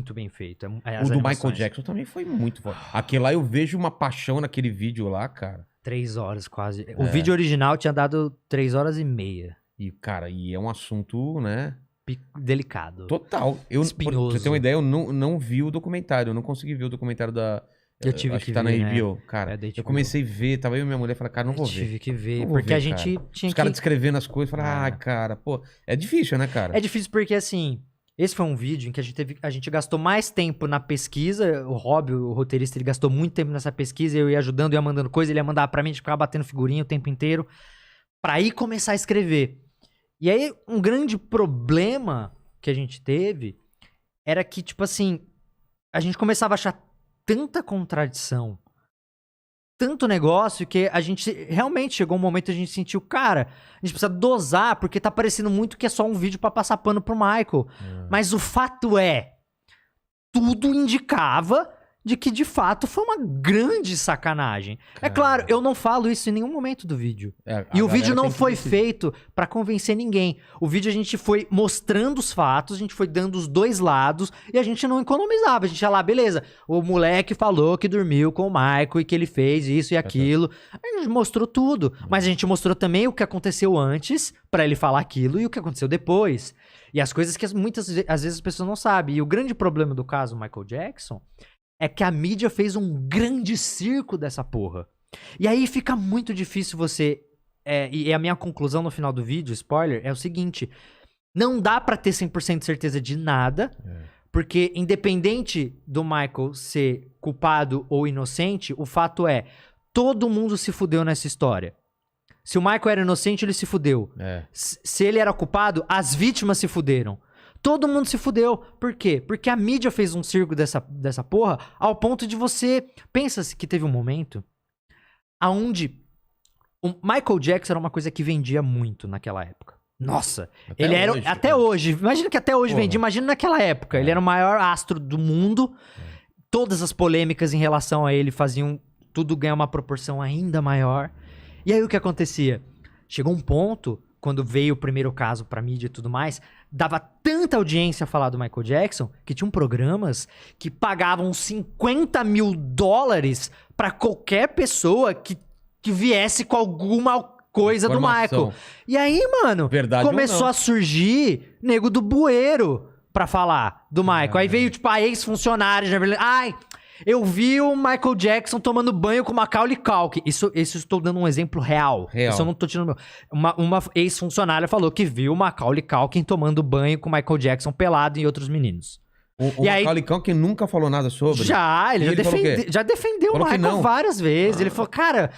muito bem feito. O do Michael Jackson também foi muito forte. Aquele lá eu vejo uma paixão naquele vídeo lá, cara. 3 horas quase. O vídeo original tinha dado 3 horas e meia. E, cara, é um assunto, né? Delicado. Total. Espinhoso. Pra você ter uma ideia, eu não vi o documentário. Eu não consegui ver o documentário da... Eu tive acho que tá ver, na né? HBO. Cara, eu comecei a ver, tava eu e minha mulher, falei, cara, não vou ver. Tive que ver, Não vou porque ver, a gente cara. tinha Os caras descrevendo as coisas, falei, cara, pô, é difícil, né, cara? É difícil porque, assim, esse foi um vídeo em que a gente gastou mais tempo na pesquisa. O Rob, o roteirista, ele gastou muito tempo nessa pesquisa. Eu ia ajudando, ia mandando coisa, ele ia mandar pra mim, a gente ficava batendo figurinha o tempo inteiro pra ir começar a escrever. E aí, um grande problema que a gente teve era que, tipo assim, a gente começava a achar tanta contradição, tanto negócio, que a gente realmente chegou um momento que a gente sentiu, cara, a gente precisa dosar, porque tá parecendo muito que é só um vídeo pra passar pano pro Michael. Mas o fato é, tudo indicava de que de fato foi uma grande sacanagem. É claro, eu não falo isso em nenhum momento do vídeo. E o vídeo não foi feito pra convencer ninguém. O vídeo a gente foi mostrando os fatos, a gente foi dando os dois lados e a gente não economizava. A gente ia lá, beleza, o moleque falou que dormiu com o Michael e que ele fez isso e aquilo. A gente mostrou tudo, mas a gente mostrou também o que aconteceu antes pra ele falar aquilo e o que aconteceu depois. E as coisas que às vezes as pessoas não sabem. E o grande problema do caso Michael Jackson é que a mídia fez um grande circo dessa porra. E aí fica muito difícil você... e a minha conclusão no final do vídeo, spoiler, é o seguinte. Não dá pra ter 100% de certeza de nada, porque independente do Michael ser culpado ou inocente, o fato é, todo mundo se fudeu nessa história. Se o Michael era inocente, ele se fudeu. Se ele era culpado, as vítimas se fuderam. Todo mundo se fudeu. Por quê? Porque a mídia fez um circo dessa porra ao ponto de você... Pensa-se que teve um momento onde o Michael Jackson era uma coisa que vendia muito naquela época. Nossa, até ele hoje, era... Até hoje. Imagina que até hoje vendia. Imagina naquela época. Ele era o maior astro do mundo. Todas as polêmicas em relação a ele faziam tudo ganhar uma proporção ainda maior. E aí o que acontecia? Chegou um ponto... Quando veio o primeiro caso pra mídia e tudo mais, dava tanta audiência a falar do Michael Jackson que tinham programas que pagavam $50 mil pra qualquer pessoa que viesse com alguma coisa do Michael. E aí, mano, começou a surgir nego do bueiro pra falar do Michael. Aí veio, tipo, a ex-funcionária. Eu vi o Michael Jackson tomando banho com Macaulay Culkin. Isso estou dando um exemplo real. Isso eu não tô tirando... Uma ex-funcionária falou que viu o Macaulay Culkin tomando banho com Michael Jackson pelado e outros meninos. O Macaulay Culkin nunca falou nada sobre? Ele já defendeu o Michael várias vezes. Ele falou, cara...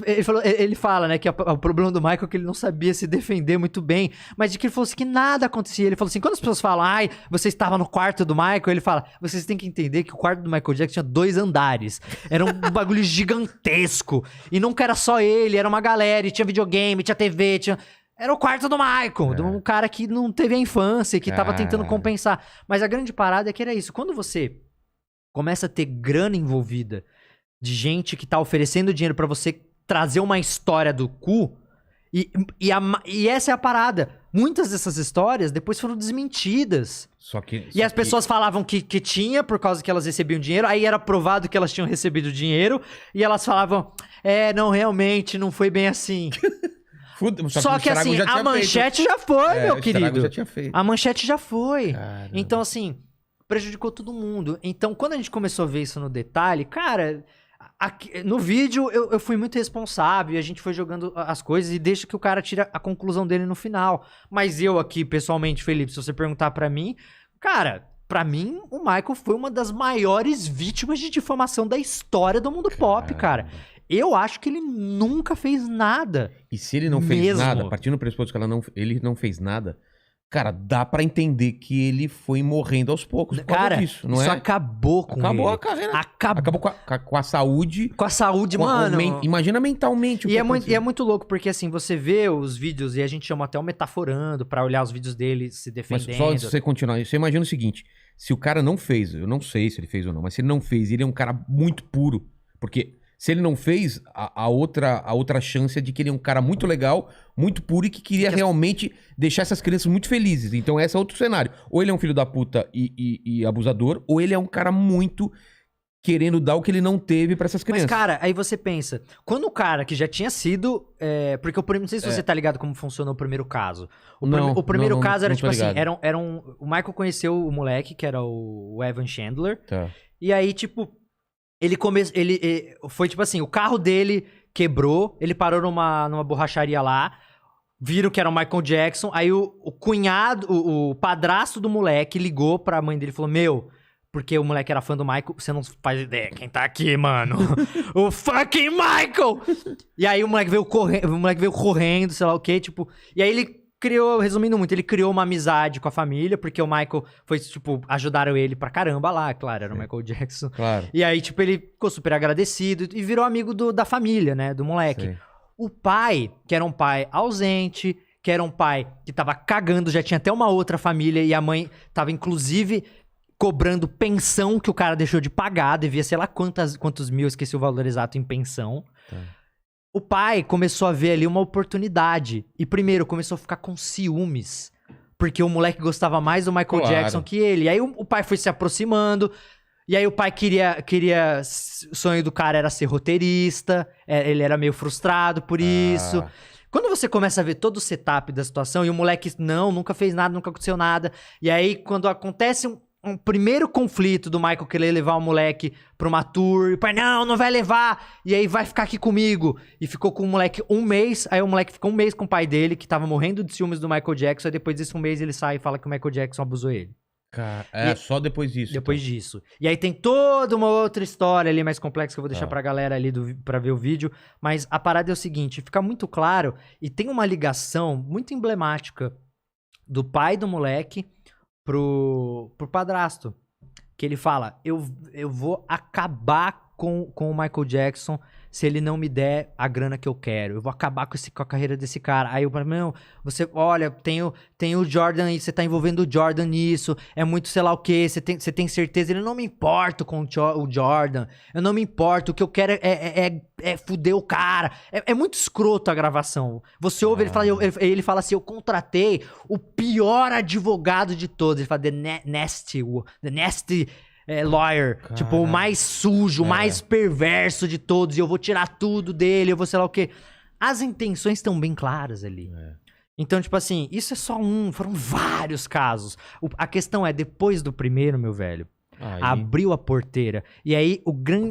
Ele fala, né, que o problema do Michael é que ele não sabia se defender muito bem, mas de que ele falou assim, que nada acontecia. Ele falou assim, quando as pessoas falam, você estava no quarto do Michael, ele fala, vocês têm que entender que o quarto do Michael Jackson tinha 2 andares. Era um bagulho gigantesco. E nunca era só ele, era uma galera, e tinha videogame, tinha TV, Era o quarto do Michael, de um cara que não teve a infância, que tava tentando compensar. Mas a grande parada é que era isso. Quando você começa a ter grana envolvida, de gente que tá oferecendo dinheiro pra você trazer uma história do cu, e essa é a parada. Muitas dessas histórias depois foram desmentidas. E as pessoas falavam que tinha, por causa que elas recebiam dinheiro, aí era provado que elas tinham recebido dinheiro, e elas falavam, não, realmente, não foi bem assim. Só que assim, a manchete já foi, meu querido. A manchete já foi. Caramba. Então, assim, prejudicou todo mundo. Então, quando a gente começou a ver isso no detalhe, cara, no vídeo eu fui muito responsável, a gente foi jogando as coisas e deixa que o cara tira a conclusão dele no final. Mas eu aqui, pessoalmente, Felipe, se você perguntar pra mim, cara, pra mim, o Michael foi uma das maiores vítimas de difamação da história do mundo pop, cara. Eu acho que ele nunca fez nada. E se ele não fez nada, partindo do pressuposto que ele não fez nada, cara, dá pra entender que ele foi morrendo aos poucos por causa disso, não é? Isso acabou com ele. Acabou a carreira. Acabou com a saúde. Com a saúde, mano. Imagina mentalmente. E é muito louco, porque assim, você vê os vídeos, e a gente chama até o metaforando pra olhar os vídeos dele se defendendo. Mas só antes de você continuar, você imagina o seguinte, se o cara não fez, eu não sei se ele fez ou não, mas se ele não fez, ele é um cara muito puro, porque... Se ele não fez, a outra chance é de que ele é um cara muito legal, muito puro e que queria realmente deixar essas crianças muito felizes. Então esse é outro cenário. Ou ele é um filho da puta e abusador, ou ele é um cara muito querendo dar o que ele não teve pra essas crianças. Mas, cara, aí você pensa, quando o cara que já tinha sido... porque não sei se você tá ligado como funcionou o primeiro caso. O primeiro caso era tipo assim, o Michael conheceu o moleque, que era o Evan Chandler. Tá. E aí, tipo, ele foi tipo assim, o carro dele quebrou, ele parou numa borracharia lá, viram que era o Michael Jackson, aí o cunhado, o padrasto do moleque ligou pra mãe dele e falou, meu... Porque o moleque era fã do Michael, você não faz ideia quem tá aqui, mano. O fucking Michael! E aí o moleque veio correndo, sei lá o quê, tipo... E aí ele criou, resumindo muito, ele criou uma amizade com a família, porque o Michael foi, tipo, ajudaram ele pra caramba lá, claro, era o Michael Jackson. Claro. E aí, tipo, ele ficou super agradecido e virou amigo da família, né, do moleque. Sim. O pai, que era um pai ausente, que era um pai que tava cagando, já tinha até uma outra família, e a mãe tava, inclusive... cobrando pensão que o cara deixou de pagar, devia sei lá quantos mil, esqueci o valor exato em pensão. Tá. O pai começou a ver ali uma oportunidade. E primeiro, começou a ficar com ciúmes. Porque o moleque gostava mais do Michael Jackson que ele. E aí o pai foi se aproximando. E aí o pai queria... O sonho do cara era ser roteirista. Ele era meio frustrado por isso. Quando você começa a ver todo o setup da situação, e o moleque, nunca fez nada, nunca aconteceu nada. E aí, quando acontece um primeiro conflito do Michael querer levar o moleque pra uma tour, e o pai, não vai levar, e aí vai ficar aqui comigo. E ficou com o moleque um mês, aí o moleque ficou um mês com o pai dele, que tava morrendo de ciúmes do Michael Jackson, aí depois desse um mês ele sai e fala que o Michael Jackson abusou ele. Cara, só depois disso. Depois disso. E aí tem toda uma outra história ali mais complexa que eu vou deixar pra galera ali pra ver o vídeo, mas a parada é o seguinte, fica muito claro, e tem uma ligação muito emblemática do pai do moleque pro padrasto, que ele fala, eu vou acabar com o Michael Jackson se ele não me der a grana que eu quero, eu vou acabar com a carreira desse cara. Aí eu falo, não, você, olha, tem o Jordan aí, você tá envolvendo o Jordan nisso, é muito sei lá o que, você tem certeza? Ele, não me importo com o Jordan, eu não me importo, o que eu quero é fuder o cara. É muito escroto a gravação. Você ouve, ele fala assim, eu contratei o pior advogado de todos, ele fala, the nasty lawyer, cara, tipo, o mais sujo, o mais perverso de todos, e eu vou tirar tudo dele, eu vou sei lá o quê. As intenções estão bem claras ali. Então, tipo assim, isso é só foram vários casos. A questão é, depois do primeiro, meu velho, abriu a porteira. E aí,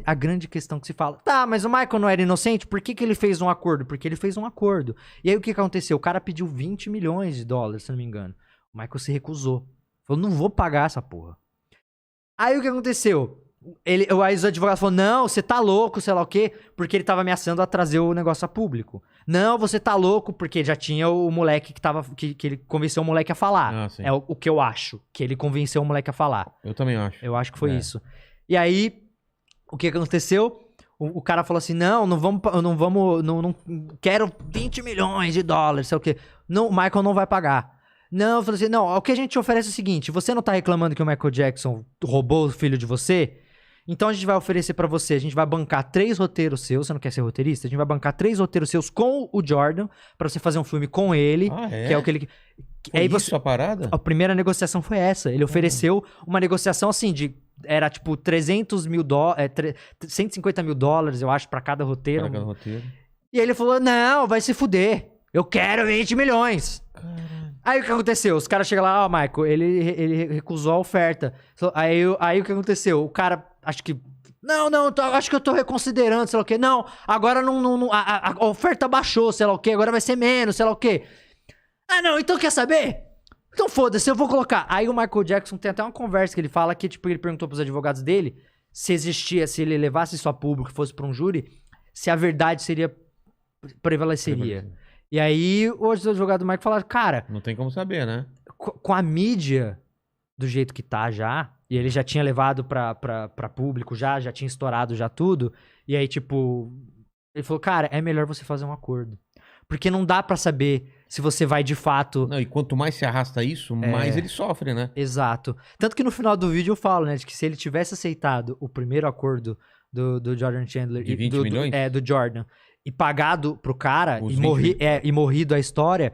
a grande questão que se fala, tá, mas o Michael não era inocente? Por que ele fez um acordo? Porque ele fez um acordo. E aí, o que aconteceu? O cara pediu $20 milhões, se não me engano. O Michael se recusou. Falou, não vou pagar essa porra. Aí o que aconteceu? Aí os advogados falaram, não, você tá louco, sei lá o quê, porque ele tava ameaçando a trazer o negócio a público. Não, você tá louco, porque já tinha o moleque que ele convenceu o moleque a falar. É o que eu acho, que ele convenceu o moleque a falar. Eu também acho. Eu acho que foi isso. E aí, o que aconteceu? O cara falou assim, não quero $20 milhões, sei o quê. Não, o Michael não vai pagar. Não, eu falei assim, não, o que a gente te oferece é o seguinte, você não tá reclamando que o Michael Jackson roubou o filho de você? Então a gente vai oferecer pra você, a gente vai bancar 3 roteiros seus, você não quer ser roteirista? A gente vai bancar 3 roteiros seus com o Jordan, pra você fazer um filme com ele, que é o que ele... Foi isso a parada? A primeira negociação foi essa, ele ofereceu uma negociação assim, era tipo $150 mil, eu acho, pra cada roteiro. Pra cada roteiro. E aí ele falou, não, vai se fuder, eu quero $20 milhões. Caralho. Aí o que aconteceu? Os caras chegam lá, Michael, ele recusou a oferta. Aí o que aconteceu? O cara, acho que... acho que eu tô reconsiderando, sei lá o quê. Não, agora a oferta baixou, sei lá o quê. Agora vai ser menos, sei lá o quê. Não, então quer saber? Então foda-se, eu vou colocar. Aí o Michael Jackson tem até uma conversa que ele fala que, tipo, ele perguntou pros advogados dele se ele levasse isso a público, fosse pra um júri, se a verdade prevaleceria. E aí, os advogados do Michael falaram, cara... Não tem como saber, né? Com a mídia do jeito que tá já, e ele já tinha levado pra público já tinha estourado já tudo, e aí, tipo... Ele falou, cara, é melhor você fazer um acordo. Porque não dá pra saber se você vai de fato... Não, e quanto mais se arrasta isso, mais ele sofre, né? Exato. Tanto que no final do vídeo eu falo, né, de que se ele tivesse aceitado o primeiro acordo do Jordan Chandler. De 20 milhões? Do Jordan. E pagado pro cara Os e morrido a história,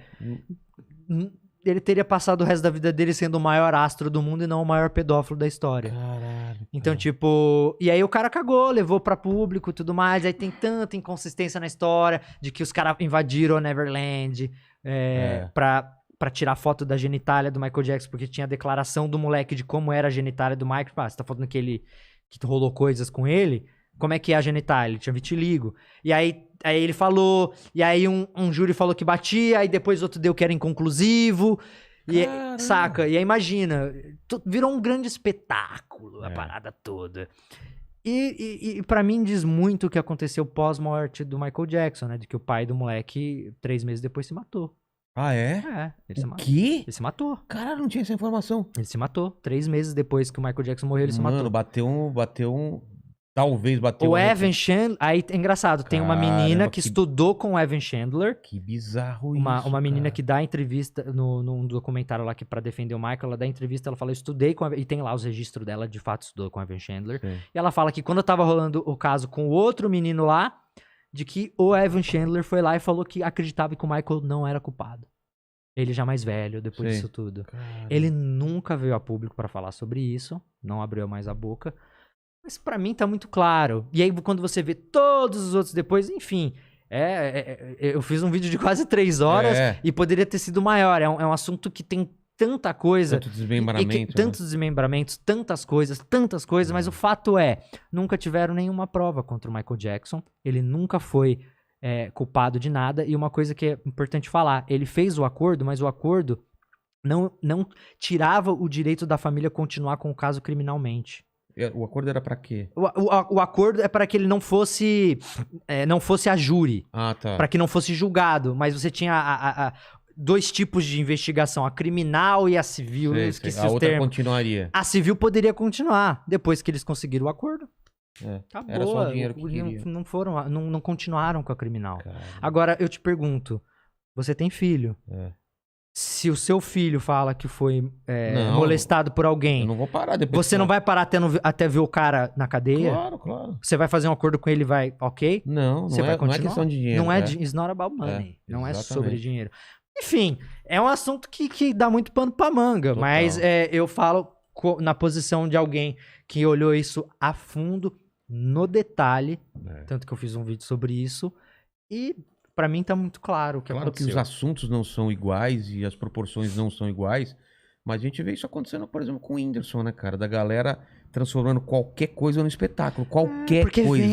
ele teria passado o resto da vida dele sendo o maior astro do mundo e não o maior pedófilo da história. Caralho. Então, tipo... E aí o cara cagou, levou pra público e tudo mais. Aí tem tanta inconsistência na história de que os caras invadiram a Neverland pra tirar foto da genitália do Michael Jackson, porque tinha a declaração do moleque de como era a genitália do Michael. Você tá falando que rolou coisas com ele? Como é que é a genitália? Ele tinha vitiligo. E aí ele falou, e aí um júri falou que batia, aí depois outro deu que era inconclusivo. E, saca? E aí imagina, virou um grande espetáculo a parada toda. E pra mim diz muito o que aconteceu pós-morte do Michael Jackson, né? De que o pai do moleque, 3 meses depois, se matou. Ah, é? Ele se O matou. quê? Ele se matou. Caralho, não tinha essa informação. Ele se matou. 3 meses depois que o Michael Jackson morreu, ele se matou. Mano, bateu um... Talvez bateu O Evan Chandler... Aí é engraçado, tem uma menina que estudou com o Evan Chandler. Que bizarro Uma menina que dá entrevista num documentário lá que pra defender o Michael, ela dá entrevista, ela fala, eu estudei com e tem lá os registros dela, de fato estudou com o Evan Chandler. Sim. E ela fala que quando tava rolando o caso com o outro menino lá, de que o Evan Chandler foi lá e falou que acreditava que o Michael não era culpado. Ele já mais velho, depois disso tudo. Caramba. Ele nunca veio a público pra falar sobre isso, não abriu mais a boca. Mas pra mim tá muito claro. E aí quando você vê todos os outros depois, enfim... eu fiz um vídeo de quase 3 horas e poderia ter sido maior. É um assunto que tem tanta coisa. Tanto desmembramento. Tantos desmembramentos, tantas coisas. Mas o fato é, nunca tiveram nenhuma prova contra o Michael Jackson. Ele nunca foi culpado de nada. E uma coisa que é importante falar, ele fez o acordo, mas o acordo não tirava o direito da família continuar com o caso criminalmente. O acordo era pra quê? O acordo é para que ele não fosse a júri. Ah, tá. Para que não fosse julgado. Mas você tinha 2 tipos de investigação, a criminal e a civil. Eu esqueci a os outra termos. continuaria. A civil poderia continuar depois que eles conseguiram o acordo. Acabou. Era só o dinheiro que queria. Não continuaram com a criminal. Caramba. Agora, eu te pergunto, você tem filho? Se o seu filho fala que foi molestado por alguém, eu não vou parar depois. você não vai parar até ver o cara na cadeia? Claro. Você vai fazer um acordo com ele e vai, ok? Não é questão de dinheiro. Não é, it's not about money. Não é exatamente. sobre dinheiro. Enfim, é um assunto que dá muito pano pra manga. Total. Mas eu falo na posição de alguém que olhou isso a fundo, no detalhe. Tanto que eu fiz um vídeo sobre isso. E pra mim tá muito claro o que aconteceu. Claro que os assuntos não são iguais e as proporções não são iguais. Mas a gente vê isso acontecendo, por exemplo, com o Whindersson, né, cara? Da galera transformando qualquer coisa no espetáculo. Qualquer coisa.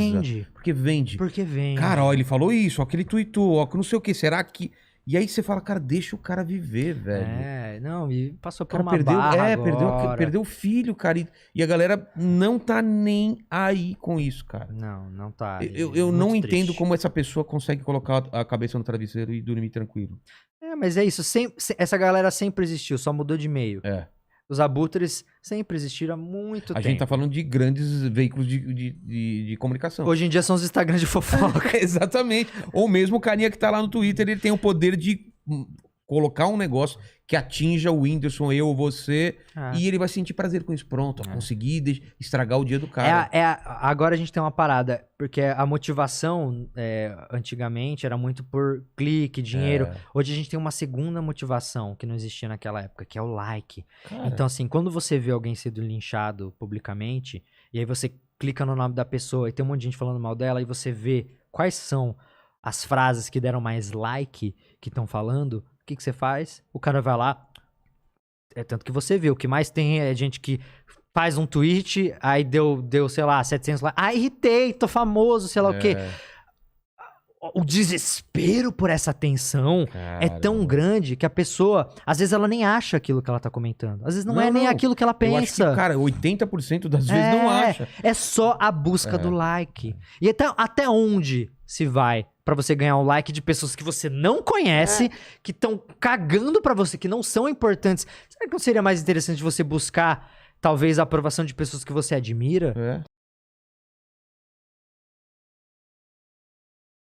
Porque vende. Porque vende. Cara, ó, ele falou isso, ó, que ele tweetou, ó, que não sei o que. Será que... E aí você fala, cara, deixa o cara viver, velho. E passou por cara, uma barra perdeu o filho, cara. E a galera não tá nem aí com isso, cara. Não tá. Eu não entendo como essa pessoa consegue colocar a cabeça no travesseiro e dormir tranquilo. Mas é isso. Essa galera sempre existiu, só mudou de meio. Os abutres sempre existiram há muito tempo. A gente tá falando de grandes veículos de comunicação. Hoje em dia são os Instagrams de fofoca. Exatamente. Ou mesmo o carinha que tá lá no Twitter, ele tem o poder de colocar um negócio que atinja o Whindersson, eu ou você, e ele vai sentir prazer com isso. Pronto, conseguir estragar o dia do cara. Agora a gente tem uma parada, porque a motivação antigamente era muito por clique, dinheiro. Hoje a gente tem uma segunda motivação que não existia naquela época, que é o like. Cara. Então assim, quando você vê alguém sendo linchado publicamente, e aí você clica no nome da pessoa e tem um monte de gente falando mal dela, e você vê quais são as frases que deram mais like que estão falando, o que você faz? O cara vai lá, tanto que você vê, o que mais tem é gente que faz um tweet, aí deu sei lá, 700 likes, irritei, tô famoso, sei lá o quê. O desespero por essa atenção é tão grande que a pessoa, às vezes ela nem acha aquilo que ela tá comentando. Às vezes não é nem aquilo que ela pensa. Eu acho que, cara, 80% das vezes não acha. É só a busca do like. E até onde se vai pra você ganhar um like de pessoas que você não conhece, que estão cagando pra você, que não são importantes? Será que não seria mais interessante você buscar, talvez, a aprovação de pessoas que você admira?